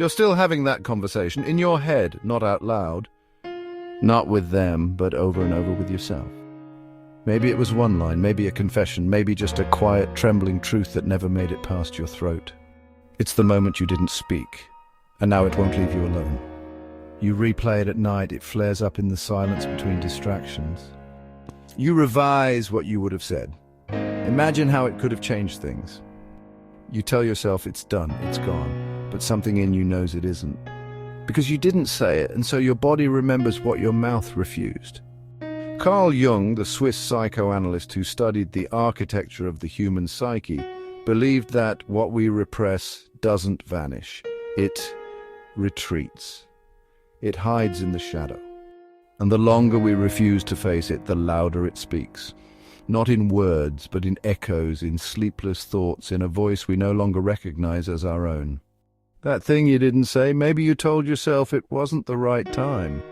You're still having that conversation in your head, not out loud. Not with them, but over and over with yourself. Maybe it was one line, maybe a confession, maybe just a quiet, trembling truth that never made it past your throat. It's the moment you didn't speak, and now it won't leave you alone. You replay it at night, it flares up in the silence between distractions. You revise what you would have said. Imagine how it could have changed things. You tell yourself it's done, it's gone, but something in you knows it isn't. Because you didn't say it, and so your body remembers what your mouth refused. Carl Jung, the Swiss psychoanalyst who studied the architecture of the human psyche, believed that what we repress doesn't vanish. It retreats. It hides in the shadow. And the longer we refuse to face it, the louder it speaks. Not in words, but in echoes, in sleepless thoughts, in a voice we no longer recognize as our own. That thing you didn't say, maybe you told yourself it wasn't the right time.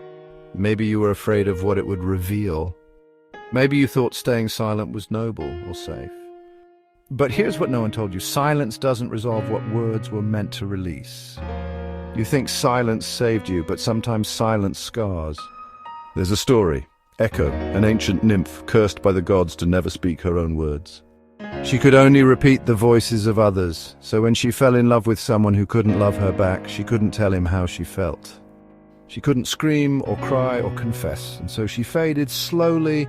Maybe you were afraid of what it would reveal. Maybe you thought staying silent was noble or safe. But here's what no one told you. Silence doesn't resolve what words were meant to release. You think silence saved you, but sometimes silence scars. There's a story. Echo, an ancient nymph cursed by the gods to never speak her own words. She could only repeat the voices of others, so when she fell in love with someone who couldn't love her back, she couldn't tell him how she felt. She couldn't scream or cry or confess, and so she faded slowly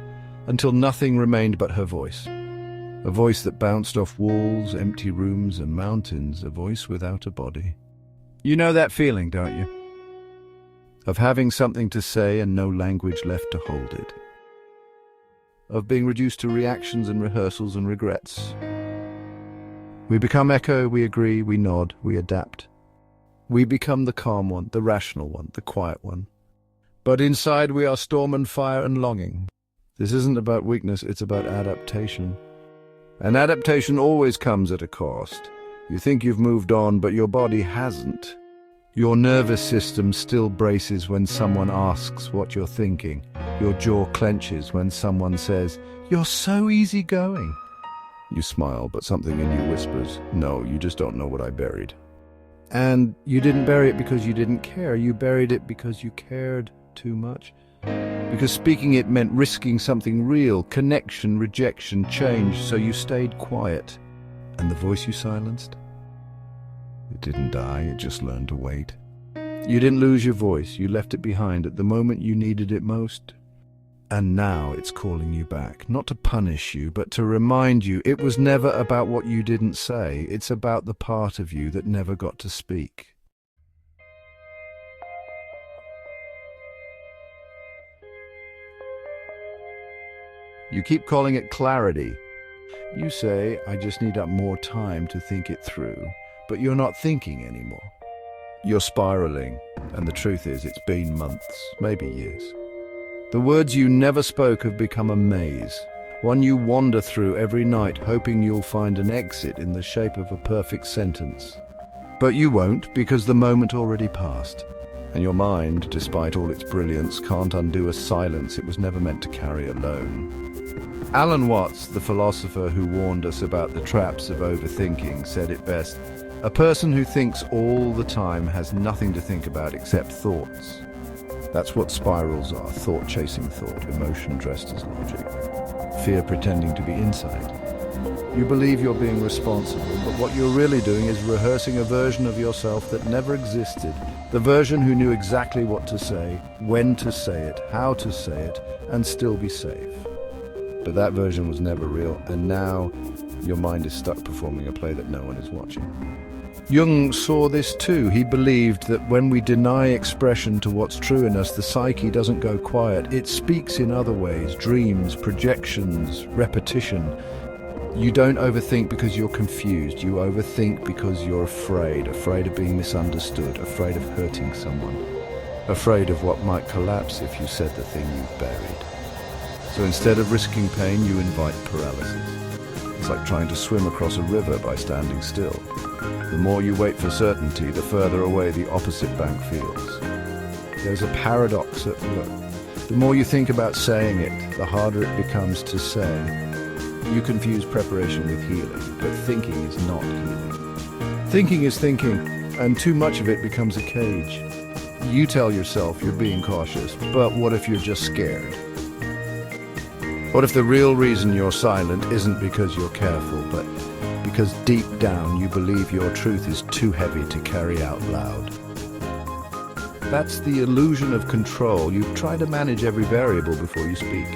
until nothing remained but her voice. A voice that bounced off walls, empty rooms and mountains, a voice without a body. You know that feeling, don't you? Of having something to say and no language left to hold it. Of being reduced to reactions and rehearsals and regrets. We become echo, we agree, we nod, we adapt. We become the calm one, the rational one, the quiet one. But inside we are storm and fire and longing. This isn't about weakness, it's about adaptation. And adaptation always comes at a cost. You think you've moved on, but your body hasn't. Your nervous system still braces when someone asks what you're thinking. Your jaw clenches when someone says, "You're so easygoing." You smile, but something in you whispers, "No, you just don't know what I buried." And you didn't bury it because you didn't care. You buried it because you cared too much. Because speaking it meant risking something real, connection, rejection, change, so you stayed quiet. And the voice you silenced? It didn't die, it just learned to wait. You didn't lose your voice, you left it behind at the moment you needed it most. And now it's calling you back, not to punish you, but to remind you it was never about what you didn't say, it's about the part of you that never got to speak. You keep calling it clarity. You say, "I just need more time to think it through," but you're not thinking anymore. You're spiraling, and the truth is it's been months, maybe years. The words you never spoke have become a maze, one you wander through every night, hoping you'll find an exit in the shape of a perfect sentence. But you won't, because the moment already passed, and your mind, despite all its brilliance, can't undo a silence it was never meant to carry alone. Alan Watts, the philosopher who warned us about the traps of overthinking, said it best, "A person who thinks all the time has nothing to think about except thoughts." That's what spirals are, thought chasing thought, emotion dressed as logic, fear pretending to be insight. You believe you're being responsible, but what you're really doing is rehearsing a version of yourself that never existed, the version who knew exactly what to say, when to say it, how to say it, and still be safe. But that version was never real, and now your mind is stuck performing a play that no one is watching. Jung saw this too. He believed that when we deny expression to what's true in us, the psyche doesn't go quiet. It speaks in other ways, dreams, projections, repetition. You don't overthink because you're confused. You overthink because you're afraid of being misunderstood, afraid of hurting someone, afraid of what might collapse if you said the thing you've buried. So instead of risking pain, you invite paralysis. It's like trying to swim across a river by standing still. The more you wait for certainty, the further away the opposite bank feels. There's a paradox at work. The more you think about saying it, the harder it becomes to say. You confuse preparation with healing, but thinking is not healing. Thinking is thinking, and too much of it becomes a cage. You tell yourself you're being cautious, but what if you're just scared? What if the real reason you're silent isn't because you're careful, but because deep down you believe your truth is too heavy to carry out loud? That's the illusion of control. You try to manage every variable before you speak.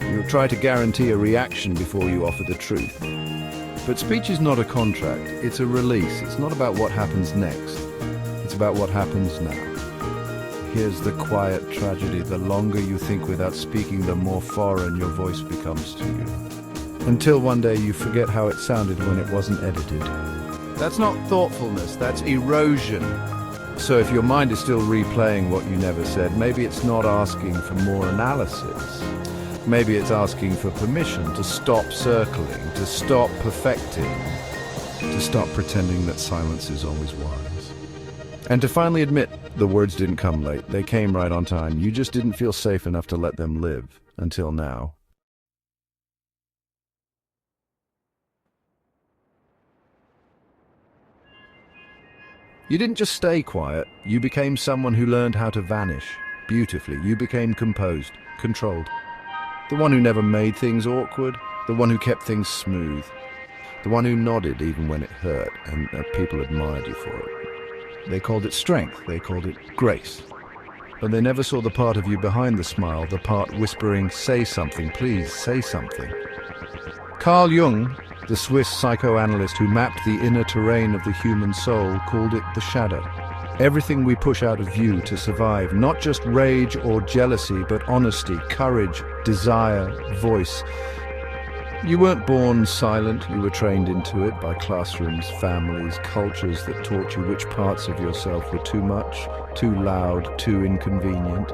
You try to guarantee a reaction before you offer the truth. But speech is not a contract, it's a release. It's not about what happens next. It's about what happens now. Here's the quiet tragedy. The longer you think without speaking, the more foreign your voice becomes to you. Until one day you forget how it sounded when it wasn't edited. That's not thoughtfulness, that's erosion. So if your mind is still replaying what you never said, maybe it's not asking for more analysis. Maybe it's asking for permission to stop circling, to stop perfecting, to stop pretending that silence is always wise. And to finally admit the words didn't come late. They came right on time. You just didn't feel safe enough to let them live until now. You didn't just stay quiet. You became someone who learned how to vanish beautifully. You became composed, controlled. The one who never made things awkward. The one who kept things smooth. The one who nodded even when it hurt, and people admired you for it. They called it strength, they called it grace. But they never saw the part of you behind the smile, the part whispering, "Say something, please, say something." Carl Jung, the Swiss psychoanalyst who mapped the inner terrain of the human soul, called it the shadow. Everything we push out of view to survive, not just rage or jealousy, but honesty, courage, desire, voice. You weren't born silent, you were trained into it by classrooms, families, cultures that taught you which parts of yourself were too much, too loud, too inconvenient.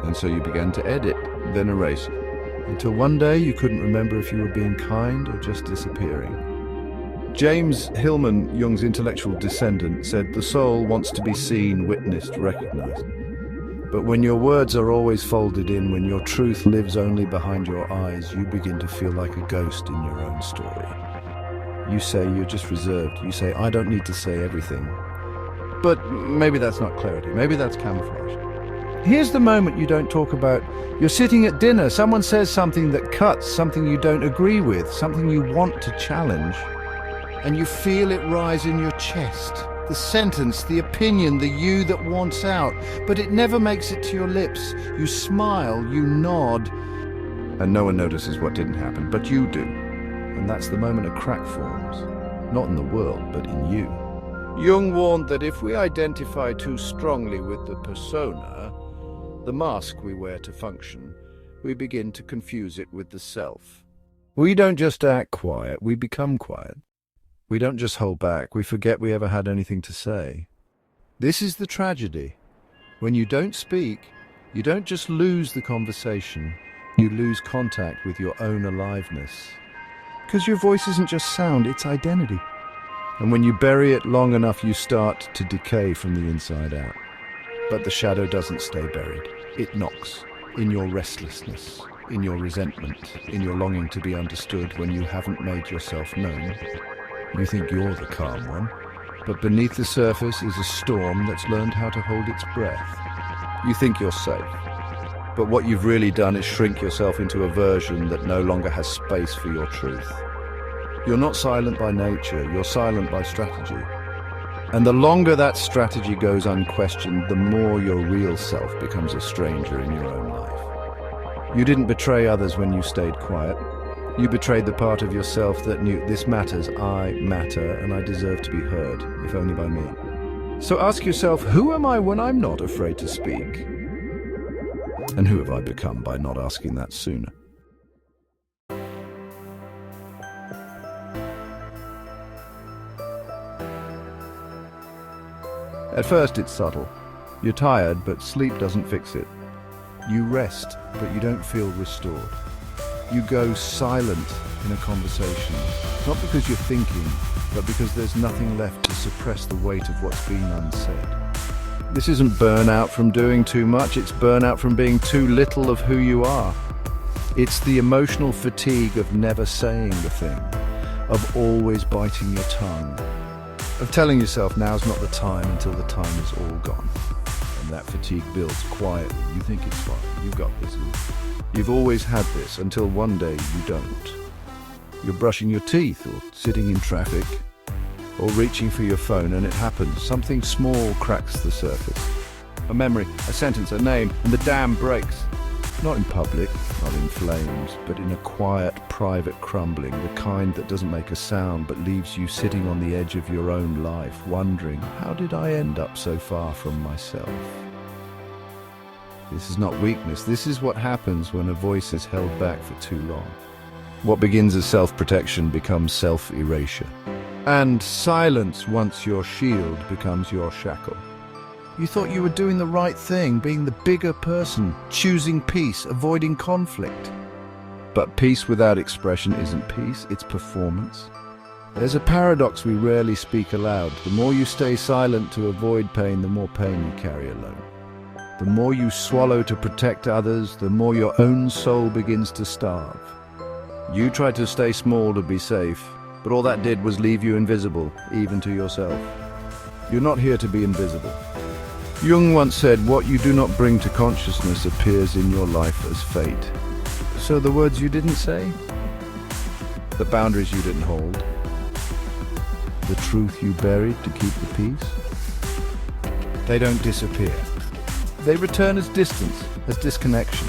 And so you began to edit, then erase it, until one day you couldn't remember if you were being kind or just disappearing. James Hillman, Jung's intellectual descendant, said the soul wants to be seen, witnessed, recognized. But when your words are always folded in, when your truth lives only behind your eyes, you begin to feel like a ghost in your own story. You say you're just reserved. You say, I don't need to say everything. But maybe that's not clarity. Maybe that's camouflage. Here's the moment you don't talk about. You're sitting at dinner. Someone says something that cuts, something you don't agree with, something you want to challenge. And you feel it rise in your chest. The sentence, the opinion, the you that wants out, but it never makes it to your lips. You smile, you nod, and no one notices what didn't happen, but you do. And that's the moment a crack forms, not in the world, but in you. Jung warned that if we identify too strongly with the persona, the mask we wear to function, we begin to confuse it with the self. We don't just act quiet, we become quiet. We don't just hold back, we forget we ever had anything to say. This is the tragedy. When you don't speak, you don't just lose the conversation, you lose contact with your own aliveness. Because your voice isn't just sound, it's identity. And when you bury it long enough, you start to decay from the inside out. But the shadow doesn't stay buried. It knocks in your restlessness, in your resentment, in your longing to be understood when you haven't made yourself known. You think you're the calm one, but beneath the surface is a storm that's learned how to hold its breath. You think you're safe, but what you've really done is shrink yourself into a version that no longer has space for your truth. You're not silent by nature, you're silent by strategy. And the longer that strategy goes unquestioned, the more your real self becomes a stranger in your own life. You didn't betray others when you stayed quiet. You betrayed the part of yourself that knew this matters, I matter, and I deserve to be heard, if only by me. So ask yourself, who am I when I'm not afraid to speak? And who have I become by not asking that sooner? At first it's subtle. You're tired, but sleep doesn't fix it. You rest, but you don't feel restored. You go silent in a conversation, not because you're thinking, but because there's nothing left to suppress the weight of what's been unsaid. This isn't burnout from doing too much, it's burnout from being too little of who you are. It's the emotional fatigue of never saying the thing, of always biting your tongue. of telling yourself now's not the time until the time is all gone. And that fatigue builds quietly. You think it's fine, you've got this. You've always had this until one day you don't. You're brushing your teeth or sitting in traffic or reaching for your phone and it happens. Something small cracks the surface. A memory, a sentence, a name, and the dam breaks. Not in public, not in flames, but in a quiet, private crumbling, the kind that doesn't make a sound but leaves you sitting on the edge of your own life, wondering, how did I end up so far from myself? This is not weakness. This is what happens when a voice is held back for too long. What begins as self-protection becomes self-erasure. And silence, once your shield, becomes your shackle. You thought you were doing the right thing, being the bigger person, choosing peace, avoiding conflict. But peace without expression isn't peace, it's performance. There's a paradox we rarely speak aloud. The more you stay silent to avoid pain, the more pain you carry alone. The more you swallow to protect others, the more your own soul begins to starve. You tried to stay small to be safe, but all that did was leave you invisible, even to yourself. You're not here to be invisible. Jung once said, what you do not bring to consciousness appears in your life as fate. So the words you didn't say, the boundaries you didn't hold, the truth you buried to keep the peace, they don't disappear. They return as distance, as disconnection,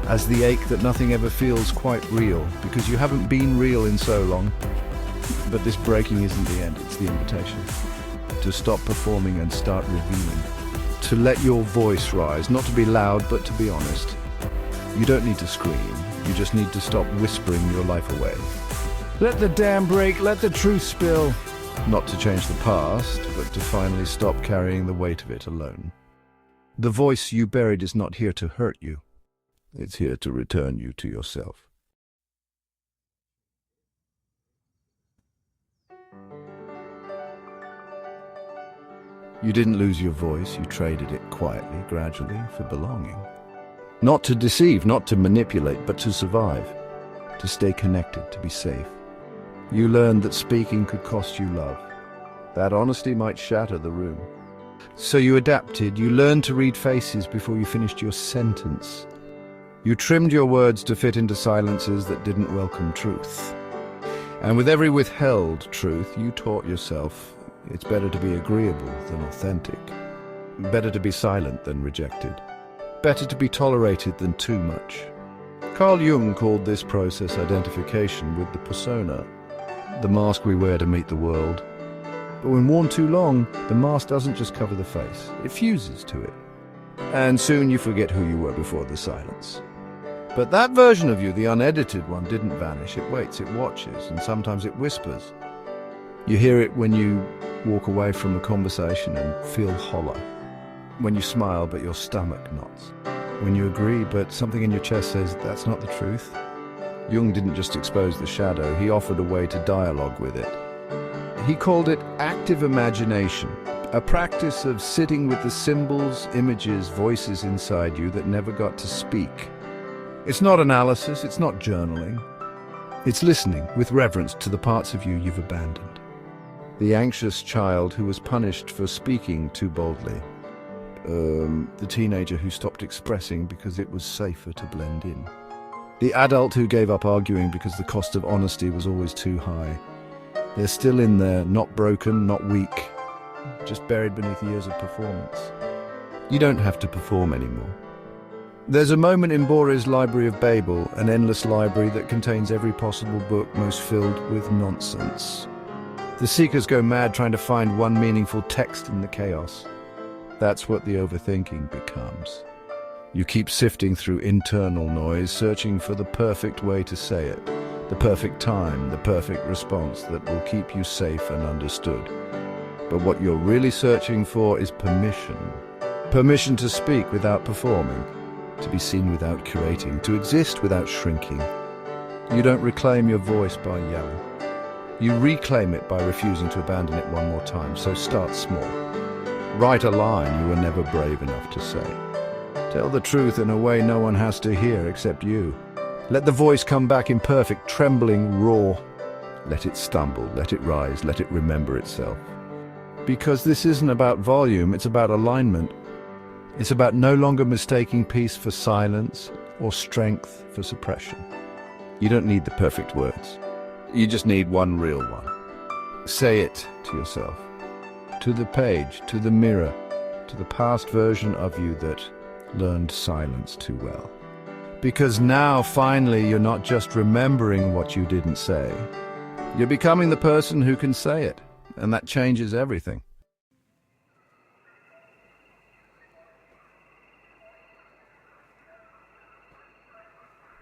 as the ache that nothing ever feels quite real, because you haven't been real in so long. But this breaking isn't the end, it's the invitation. To stop performing and start revealing. To let your voice rise, not to be loud, but to be honest. You don't need to scream, you just need to stop whispering your life away. Let the dam break, let the truth spill. Not to change the past, but to finally stop carrying the weight of it alone. The voice you buried is not here to hurt you. It's here to return you to yourself. You didn't lose your voice, you traded it quietly, gradually, for belonging. Not to deceive, not to manipulate, but to survive. To stay connected, to be safe. You learned that speaking could cost you love. That honesty might shatter the room. So you adapted, you learned to read faces before you finished your sentence. You trimmed your words to fit into silences that didn't welcome truth. And with every withheld truth, you taught yourself it's better to be agreeable than authentic. Better to be silent than rejected. Better to be tolerated than too much. Carl Jung called this process identification with the persona, the mask we wear to meet the world. But when worn too long, the mask doesn't just cover the face, it fuses to it. And soon you forget who you were before the silence. But that version of you, the unedited one, didn't vanish. It waits, it watches, and sometimes it whispers. You hear it when you walk away from a conversation and feel hollow. When you smile but your stomach knots. When you agree but something in your chest says that's not the truth. Jung didn't just expose the shadow, he offered a way to dialogue with it. He called it active imagination, a practice of sitting with the symbols, images, voices inside you that never got to speak. It's not analysis, it's not journaling. It's listening with reverence to the parts of you you've abandoned. The anxious child who was punished for speaking too boldly. The teenager who stopped expressing because it was safer to blend in. The adult who gave up arguing because the cost of honesty was always too high. They're still in there, not broken, not weak, just buried beneath years of performance. You don't have to perform anymore. There's a moment in Borges' Library of Babel, an endless library that contains every possible book most filled with nonsense. The seekers go mad trying to find one meaningful text in the chaos. That's what the overthinking becomes. You keep sifting through internal noise, searching for the perfect way to say it, the perfect time, the perfect response that will keep you safe and understood. But what you're really searching for is permission. Permission to speak without performing, to be seen without curating, to exist without shrinking. You don't reclaim your voice by yelling. You reclaim it by refusing to abandon it one more time, so start small. Write a line you were never brave enough to say. Tell the truth in a way no one has to hear except you. Let the voice come back imperfect, trembling, raw. Let it stumble, let it rise, let it remember itself. Because this isn't about volume, it's about alignment. It's about no longer mistaking peace for silence or strength for suppression. You don't need the perfect words. You just need one real one. Say it to yourself, to the page, to the mirror, to the past version of you that learned silence too well. Because now, finally, you're not just remembering what you didn't say. You're becoming the person who can say it, and that changes everything.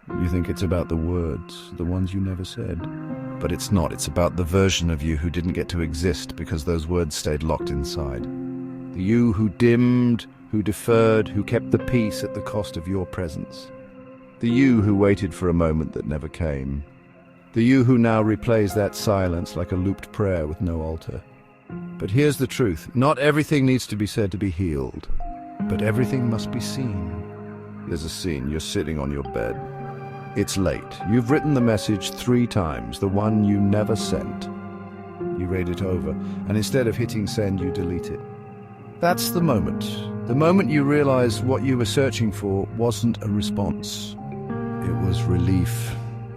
You think it's about the words, the ones you never said. But it's not. It's about the version of you who didn't get to exist because those words stayed locked inside. The you who dimmed, who deferred, who kept the peace at the cost of your presence. The you who waited for a moment that never came. The you who now replays that silence like a looped prayer with no altar. But here's the truth. Not everything needs to be said to be healed, but everything must be seen. There's a scene. You're sitting on your bed. It's late. You've written the message 3 times, the one you never sent. You read it over, and instead of hitting send, you delete it. That's the moment you realize what you were searching for wasn't a response. It was relief.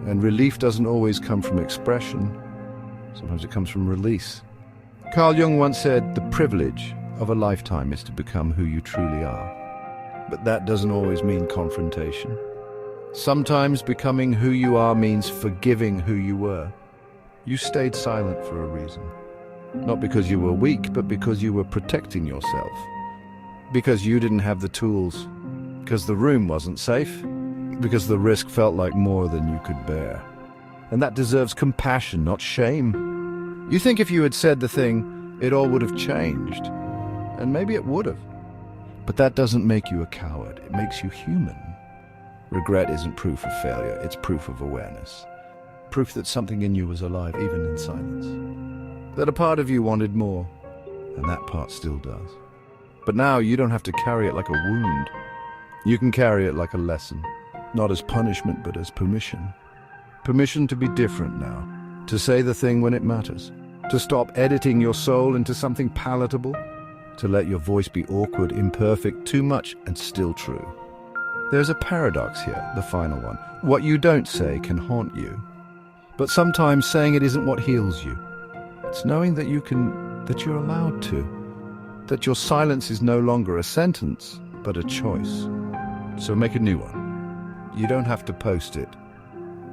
And relief doesn't always come from expression. Sometimes it comes from release. Carl Jung once said, the privilege of a lifetime is to become who you truly are. But that doesn't always mean confrontation. Sometimes becoming who you are means forgiving who you were. You stayed silent for a reason. Not because you were weak, but because you were protecting yourself. Because you didn't have the tools. Because the room wasn't safe. Because the risk felt like more than you could bear. And that deserves compassion, not shame. You think if you had said the thing, it all would have changed. And maybe it would have. But that doesn't make you a coward. It makes you human. Regret isn't proof of failure, it's proof of awareness. Proof that something in you was alive, even in silence. That a part of you wanted more, and that part still does. But now you don't have to carry it like a wound. You can carry it like a lesson. Not as punishment, but as permission. Permission to be different now. To say the thing when it matters. To stop editing your soul into something palatable. To let your voice be awkward, imperfect, too much, and still true. There's a paradox here, the final one. What you don't say can haunt you. But sometimes saying it isn't what heals you. It's knowing that you're allowed to. That your silence is no longer a sentence, but a choice. So make a new one. You don't have to post it.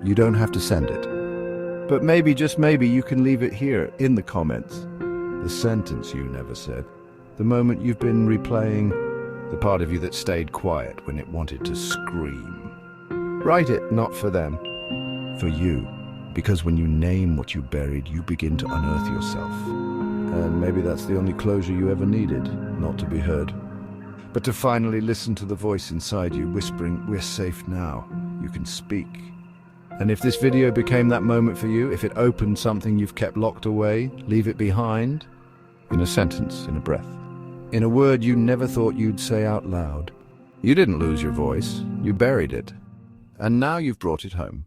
You don't have to send it. But maybe, just maybe, you can leave it here in the comments. The sentence you never said. The moment you've been replaying. The part of you that stayed quiet when it wanted to scream. Write it not for them, for you. Because when you name what you buried, you begin to unearth yourself. And maybe that's the only closure you ever needed, not to be heard. But to finally listen to the voice inside you whispering, we're safe now, you can speak. And if this video became that moment for you, if it opened something you've kept locked away, leave it behind, in a sentence, in a breath. In a word you never thought you'd say out loud. You didn't lose your voice, you buried it. And now you've brought it home.